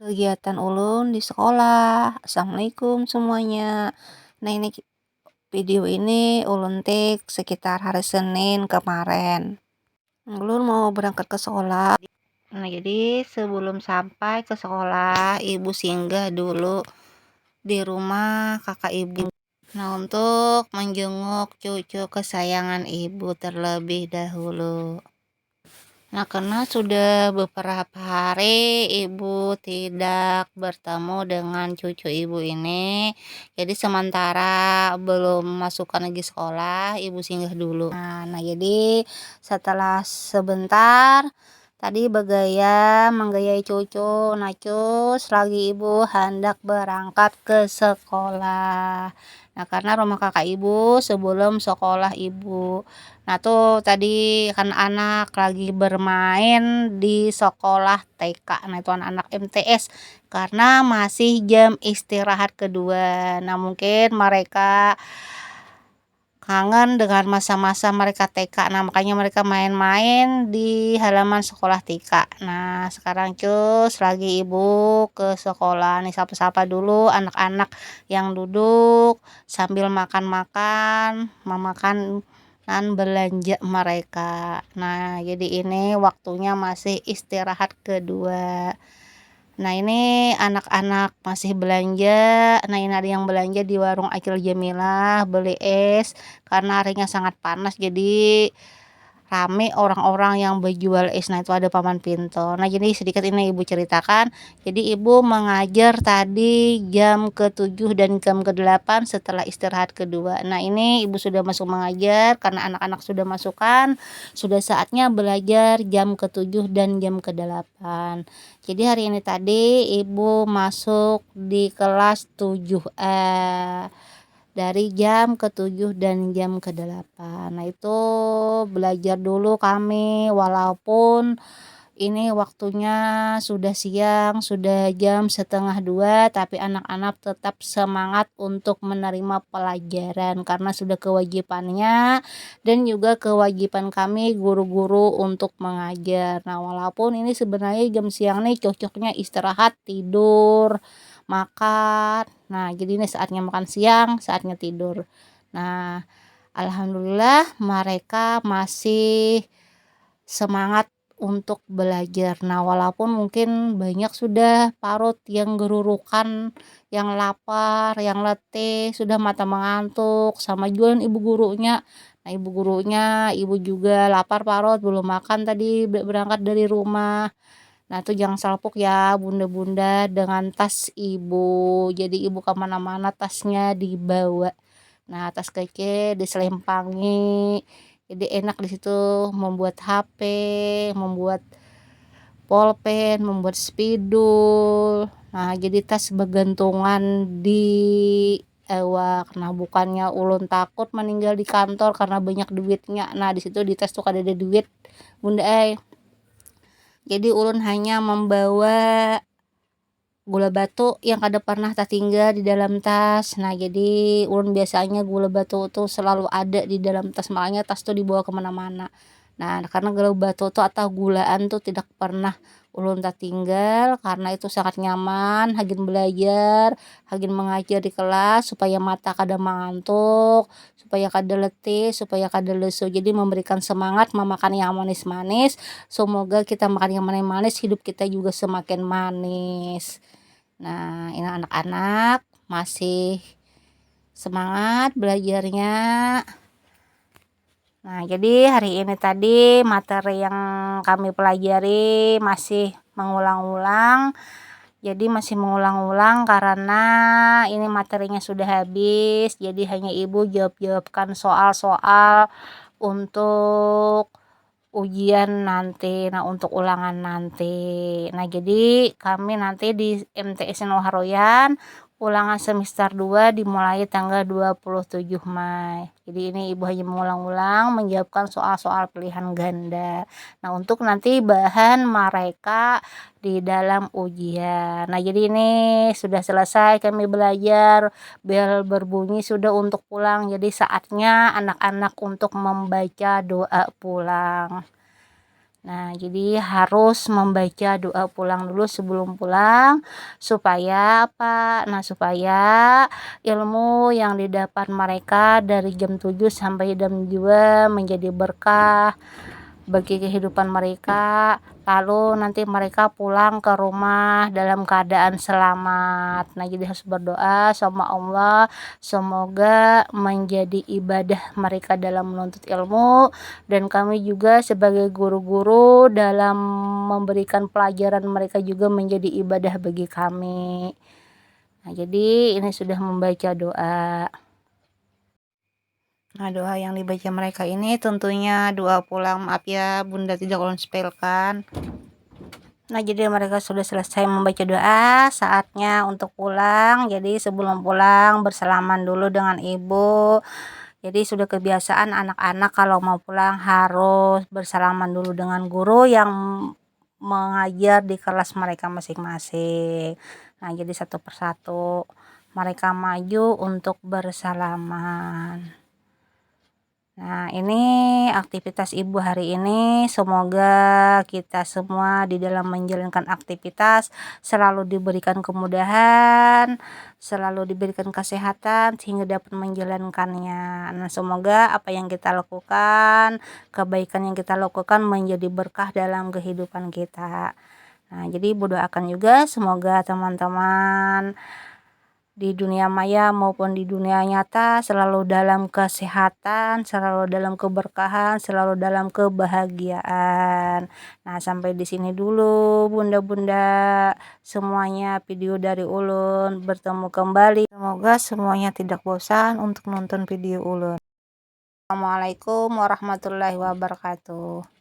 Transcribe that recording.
Kegiatan ulun di sekolah. Assalamualaikum semuanya. Nah ini video ini ulun take sekitar hari Senin kemarin. Ulun mau berangkat ke sekolah. Nah jadi sebelum sampai ke sekolah, ibu singgah dulu di rumah kakak ibu. Nah untuk menjenguk cucu kesayangan ibu terlebih dahulu. Nah, karena sudah beberapa hari ibu tidak bertemu dengan cucu ibu ini, jadi sementara belum masukkan lagi sekolah, ibu singgah dulu. Nah, jadi setelah sebentar tadi bergaya menggayai cucu, nah cus lagi ibu hendak berangkat ke sekolah. Nah, karena rumah kakak ibu sebelum sekolah ibu. Nah tuh tadi kan anak lagi bermain di sekolah TK. Nah itu anak-anak MTS karena masih jam istirahat kedua. Nah mungkin mereka kangen dengan masa-masa mereka TK. Nah makanya mereka main-main di halaman sekolah TK. Nah sekarang cus lagi ibu ke sekolah nih, sapa-sapa dulu anak-anak yang duduk sambil makan-makan, memakan belanja mereka. Nah jadi ini waktunya masih istirahat kedua. Nah ini anak-anak masih belanja. Nah ini ada yang belanja di warung Acil Jamilah beli es karena harinya sangat panas, jadi rame orang-orang yang berjual es. Nah itu ada Paman Pinto. Nah jadi sedikit ini ibu ceritakan. Jadi ibu mengajar tadi jam ke-7 dan jam ke-8 setelah istirahat kedua. Nah ini ibu sudah masuk mengajar karena anak-anak sudah masukkan. Sudah saatnya belajar jam ke-7 dan jam ke-8. Jadi hari ini tadi ibu masuk di kelas 7A dari jam ke-7 dan jam ke-8. Nah itu belajar dulu kami walaupun ini waktunya sudah siang, sudah jam 1:30, tapi anak-anak tetap semangat untuk menerima pelajaran karena sudah kewajibannya dan juga kewajiban kami guru-guru untuk mengajar. Nah walaupun ini sebenarnya jam siang nih cocoknya istirahat, tidur, makan. Nah jadi ini saatnya makan siang, saatnya tidur. Nah alhamdulillah mereka masih semangat untuk belajar. Nah walaupun mungkin banyak sudah parut yang gerurukan, yang lapar, yang letih, sudah mata mengantuk, sama jualan ibu gurunya. Nah ibu gurunya, ibu juga lapar parut, belum makan tadi berangkat dari rumah. Nah itu jangan salpuk ya bunda-bunda dengan tas ibu. Jadi ibu kemana-mana tasnya dibawa. Nah tas kecil diselempangi. Jadi enak di situ membuat HP, membuat pulpen, membuat spidol. Nah jadi tas bergantungan di ewak. Nah bukannya ulun takut meninggal di kantor karena banyak duitnya. Nah di situ di tas tuh ada duit bunda jadi ulun hanya membawa gula batu yang kada pernah tertinggal di dalam tas. Nah jadi ulun biasanya gula batu tuh selalu ada di dalam tas, makanya tas tuh dibawa kemana-mana. Nah karena gula batu tuh atau gulaan tuh tidak pernah ulun tertinggal karena itu sangat nyaman hagin belajar, hagin mengajar di kelas supaya mata kada mengantuk, supaya kada letih, supaya kada lesu. Jadi memberikan semangat memakan yang manis-manis. Semoga kita makan yang manis-manis, hidup kita juga semakin manis. Nah ini anak-anak masih semangat belajarnya. Nah jadi hari ini tadi materi yang kami pelajari masih mengulang-ulang. Jadi masih mengulang-ulang karena ini materinya sudah habis. Jadi hanya ibu jawab-jawabkan soal-soal untuk ujian nanti, nah untuk ulangan nanti. Nah jadi kami nanti di MTS Waharoyan ulangan semester 2 dimulai tanggal 27 Mei. Jadi ini ibu hanya mengulang-ulang menjawabkan soal-soal pilihan ganda. Nah untuk nanti bahan mereka di dalam ujian. Nah jadi ini sudah selesai kami belajar, bel berbunyi sudah untuk pulang. Jadi saatnya anak-anak untuk membaca doa pulang. Nah, jadi harus membaca doa pulang dulu sebelum pulang supaya apa? Nah, supaya ilmu yang didapat mereka dari jam 7 sampai jam 2 menjadi berkah bagi kehidupan mereka, lalu nanti mereka pulang ke rumah dalam keadaan selamat. Nah, jadi harus berdoa sama Allah semoga menjadi ibadah mereka dalam menuntut ilmu, dan kami juga sebagai guru-guru dalam memberikan pelajaran mereka juga menjadi ibadah bagi kami. Nah, jadi ini sudah membaca doa. Nah, doa yang dibaca mereka ini tentunya doa pulang. Maaf ya, Bunda tidak ulun sepelkan. Nah, jadi mereka sudah selesai membaca doa, saatnya untuk pulang. Jadi sebelum pulang bersalaman dulu dengan ibu. Jadi sudah kebiasaan anak-anak kalau mau pulang harus bersalaman dulu dengan guru yang mengajar di kelas mereka masing-masing. Nah, jadi satu persatu mereka maju untuk bersalaman. Nah, ini aktivitas ibu hari ini. Semoga kita semua di dalam menjalankan aktivitas selalu diberikan kemudahan, selalu diberikan kesehatan sehingga dapat menjalankannya. Nah, semoga apa yang kita lakukan, kebaikan yang kita lakukan menjadi berkah dalam kehidupan kita. Nah, jadi ibu doakan juga semoga teman-teman di dunia maya maupun di dunia nyata selalu dalam kesehatan, selalu dalam keberkahan, selalu dalam kebahagiaan. Nah, sampai di sini dulu bunda-bunda semuanya video dari ulun, bertemu kembali. Semoga semuanya tidak bosan untuk nonton video ulun. Assalamualaikum warahmatullahi wabarakatuh.